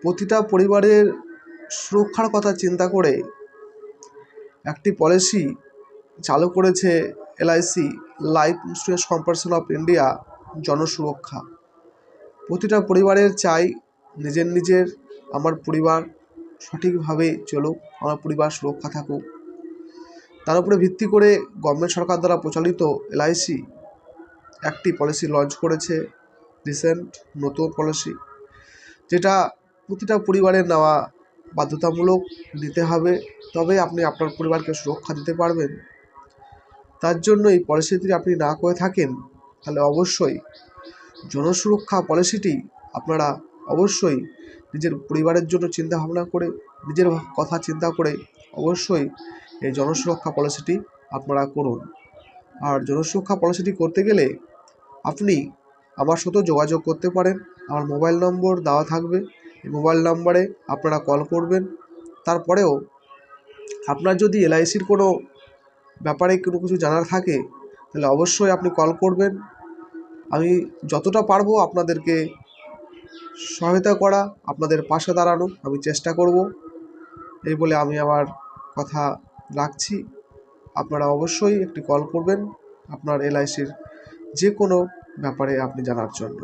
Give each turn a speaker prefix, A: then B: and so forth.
A: প্রতিটা পরিবারের সুরক্ষার কথা চিন্তা করে একটি পলিসি চালু করেছে LIC, Life Insurance Corporation of India, Jansuraksha. প্রতিটা পরিবারের চাই নিজের আমার পরিবার সঠিকভাবে চলুক, আমার পরিবার সুরক্ষা থাকুক। তার উপরে ভিত্তি করে গভর্নমেন্ট সরকার দ্বারা প্রচলিত এলআইসি একটি পলিসি লঞ্চ করেছে রিসেন্ট, নতুন পলিসি, যেটা প্রতিটা পরিবারের নেওয়া বাধ্যতামূলক, নিতে হবে, তবে আপনি আপনার পরিবারকে সুরক্ষা দিতে পারবেন। তার জন্য এই পলিসিটি আপনি না করে থাকেন তাহলে অবশ্যই জনসুরক্ষা পলিসিটি আপনারা অবশ্যই নিজের পরিবারের জন্য চিন্তা ভাবনা করে, নিজের কথা চিন্তা করে অবশ্যই এই জনসুরক্ষা পলিসিটি আপনারা করুন। আর জনসুরক্ষা পলিসিটি করতে গেলে আপনি আমার সাথেও যোগাযোগ করতে পারেন। আমার মোবাইল নম্বর দেওয়া থাকবে, এই মোবাইল নম্বরে আপনারা কল করবেন। তারপরেও আপনার যদি এলআইসির কোনো ব্যাপারে কোনো কিছু জানার থাকে তাহলে অবশ্যই আপনি কল করবেন। আমি যতটা পারবো আপনাদেরকে সহায়তা করা, আপনাদের পাশে দাঁড়ানো আমি চেষ্টা করব। এই বলে আমি আমার কথা রাখছি। আপনারা অবশ্যই একটি কল করবেন আপনার এলআইসির যে কোনো ব্যাপারে আপনি জানার জন্য।